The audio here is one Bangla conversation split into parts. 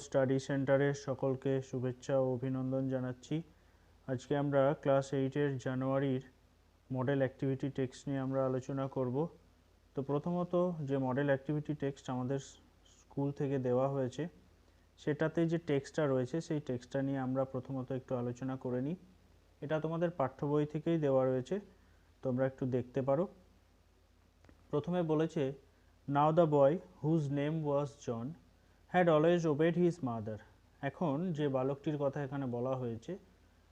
স্টাডি সেন্টারের সকলকে শুভেচ্ছা ও অভিনন্দন জানাচ্ছি। আজকে আমরা ক্লাস 8-এর জানুয়ারির মডেল অ্যাক্টিভিটি টেক্সট নিয়ে আমরা আলোচনা করব। তো প্রথমত যে মডেল অ্যাক্টিভিটি টেক্সট আমাদের স্কুল থেকে দেওয়া হয়েছে সেটাতে যে টেক্সটটা রয়েছে সেই টেক্সটটা নিয়ে আমরা প্রথমত একটু আলোচনা করে নিই। এটা তোমাদের পাঠ্য বই থেকেই দেওয়া রয়েছে, তোমরা একটু দেখতে পারো। প্রথমে বলেছে, now the boy whose name was John had always obeyed his mother। এখন যে বালকটির কথা এখানে বলা হয়েছে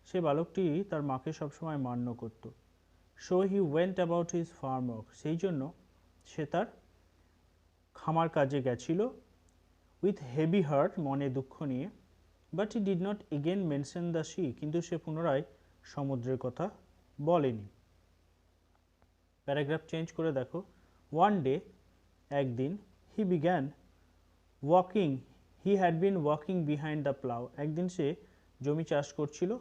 সে বালকটি তার মাকে সবসময় মান্য করত। So he went about his farm work, সেই জন্য সে তার খামার কাজে গেছিল with heavy heart, মনে দুঃখ নিয়ে। But he did not again mention the sea, কিন্তু সে পুনরায় সমুদ্রের কথা বলেনি। প্যারাগ্রাফ চেঞ্জ করে দেখো, one day, একদিন, he began walking, he had been walking behind the plough, একদিন সে জমি চাষ করছিল,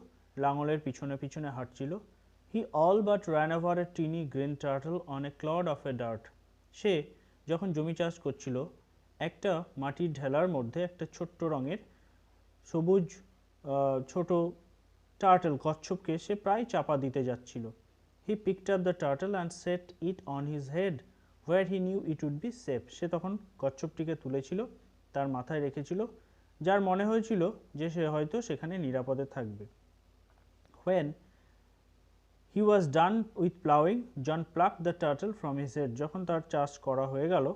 লাঙলের পিছনে পিছনে হাঁটছিল। He all but ran over a tiny green turtle on a clod of a dirt, সে যখন জমি চাষ করছিল একটা মাটির ঢেলার মধ্যে একটা ছোট্ট রঙের সবুজ ছোট টার্টল কচ্ছপকে সে প্রায় চাপা দিতে যাচ্ছিল। He picked up the turtle and set it on his head where he knew it would be safe, সে তখন কচ্ছপটিকে তুলেছিল, তার মাথায় রেখেছিল, যার মনে হয়েছিল যে সে হয়তো সেখানে নিরাপদে থাকবে। When he was done with plowing, John plucked the turtle from his head, যখন তার চাষ করা হয়ে গেল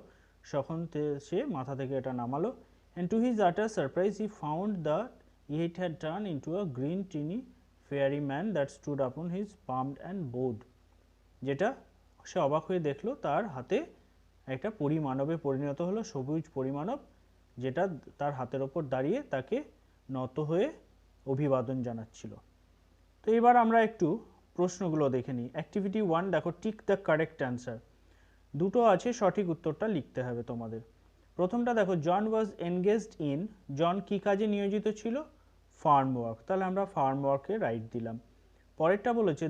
তখন সে মাথা থেকে এটা নামালো। And to his utter surprise he found that it had turned into a green tiny fairy man that stood upon his palm and bowed, যেটা সে অবাক হয়ে দেখলো তার হাতে একটা পরিমানবে পরিণত হলো, সবুজ পরিমানব, যেটা তার হাতের ওপর দাঁড়িয়ে তাকে নত হয়ে অভিবাদন জানাচ্ছিল। তো এবার আমরা একটু প্রশ্নগুলো দেখে নিই। অ্যাক্টিভিটি 1 দেখো, টিক দ্য কারেক্ট অ্যান্সার, দুটো আছে, সঠিক উত্তরটা লিখতে হবে তোমাদের। প্রথমটা দেখো, জন ওয়াজ এনগেজড ইন, জন কি কাজে নিয়োজিত ছিল? ফার্ম ওয়ার্ক, তাহলে আমরা ফার্ম ওয়ার্কে রাইট দিলাম। পরেরটা বলেছে,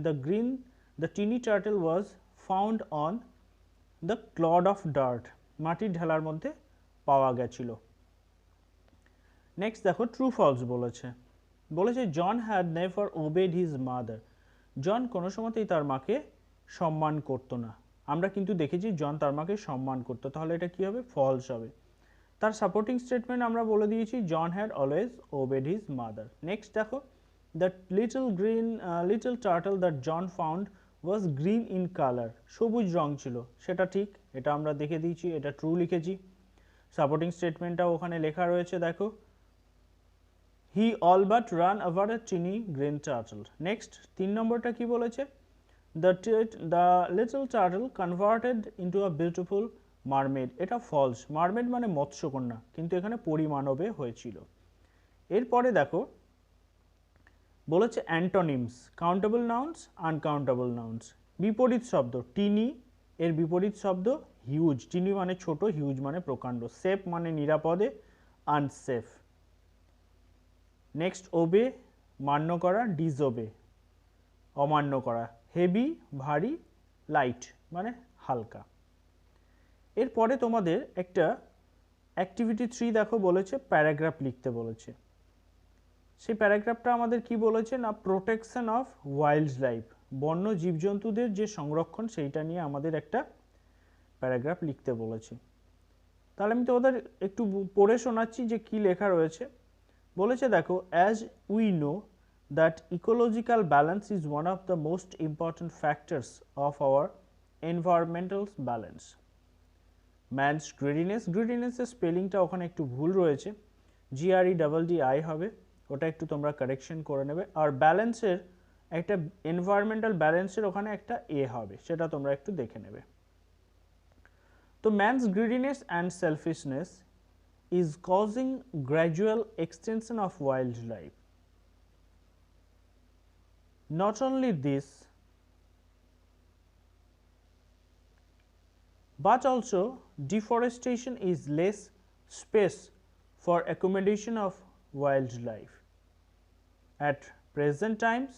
the tiny turtle was found on the clod of dirt, মাটির ঢেলার মধ্যে পাওয়া গেছিল। নেক্সট দেখো, ট্রু ফলস বলেছে John had never obeyed his mother, John কোনো সময়তেই তার মাকে সম্মান করতো না। আমরা কিন্তু দেখেছি জন তার মাকে সম্মান করতো, তাহলে এটা কি হবে? ফলস হবে। তার সাপোর্টিং স্টেটমেন্ট আমরা বলে দিয়েছি, John had always obeyed his mother. Next দেখো, the little turtle that John found was green in colour, সবুজ রং ছিল, সেটা ঠিক, এটা আমরা দেখে দিয়েছি, এটা ট্রু লিখেছি। সাপোর্টিং স্টেটমেন্টটাও ওখানে লেখা রয়েছে, দেখো, he all but ran over a tiny green turtle. Next, 3 নম্বরটা কি বলেছে? The little turtle converted into a beautiful mermaid, এটা false, mermaid মানে মৎস্যকন্যা, কিন্তু এখানে পরিমানবে হয়েছিল। এরপরে দেখো বলেছে antonyms, countable nouns, uncountable nouns. বিপরীত শব্দ, টিনি এর বিপরীত শব্দ হিউজ, টিনি মানে ছোট, হিউজ মানে প্রকাণ্ড। সেফ মানে নিরাপদে, আনসেফ। নেক্সট, ওবে মান্য করা, ডিসওবে অমান্য করা। হেভি ভারী, লাইট মানে হালকা। এরপরে তোমাদের একটা অ্যাক্টিভিটি 3 দেখো বলেছে প্যারাগ্রাফ লিখতে বলেছে। সেই প্যারাগ্রাফটা আমাদের কি বলেছে না, প্রোটেকশন অফ ওয়াইল্ড লাইফ, বন্য জীবজন্তুদের যে সংরক্ষণ সেইটা নিয়ে আমাদের একটা প্যারাগ্রাফ লিখতে বলেছে। তাহলে আমি তোমাদের একটু পড়ে শোনাচ্ছি যে কি লেখা রয়েছে। বলেছে দেখো, as we know that ecological balance is one of the most important factors of our environmental balance. Man's গ্রিডিনেসের স্পেলিংটা ওখানে একটু ভুল রয়েছে, GREDDI হবে, ওটা একটু তোমরা কারেকশন করে নেবে। আর ব্যালেন্সের একটা এনভায়রনমেন্টাল ব্যালেন্সের ওখানে একটা এ হবে, সেটা তোমরা একটু দেখে নেবে। তো man's greediness and selfishness is causing gradual extinction of wildlife. Not only this, but also deforestation is less space for accommodation of wildlife. At present times,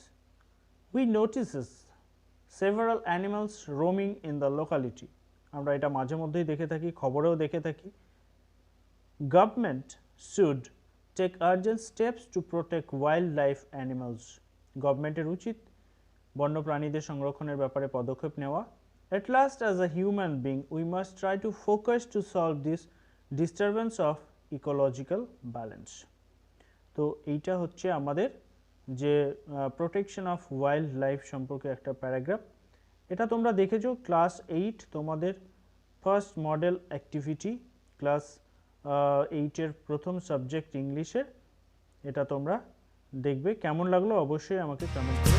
we notices several animals roaming in the locality. আমরা এটা মাঝে মধ্যেই দেখে থাকি, খবরেও দেখে থাকি। Government should take urgent steps to protect wildlife animals. গভর্নমেন্টের উচিত বন্যপ্রাণীদের সংরক্ষণের ব্যাপারে পদক্ষেপ নেওয়া. At last, as a human being, we must try to focus to solve this disturbance of ecological balance. তো এইটা হচ্ছে আমাদের যে প্রোটেকশন অফ ওয়াইল্ড লাইফ সম্পর্কে একটা প্যারাগ্রাফ. এটা তোমরা দেখেছো ক্লাস 8 তোমাদের ফার্স্ট মডেল অ্যাক্টিভিটি, ক্লাস 8-এর প্রথম সাবজেক্ট ইংলিশের. এটা তোমরা দেখবে. কেমন লাগলো অবশ্যই আমাকে কমেন্ট করে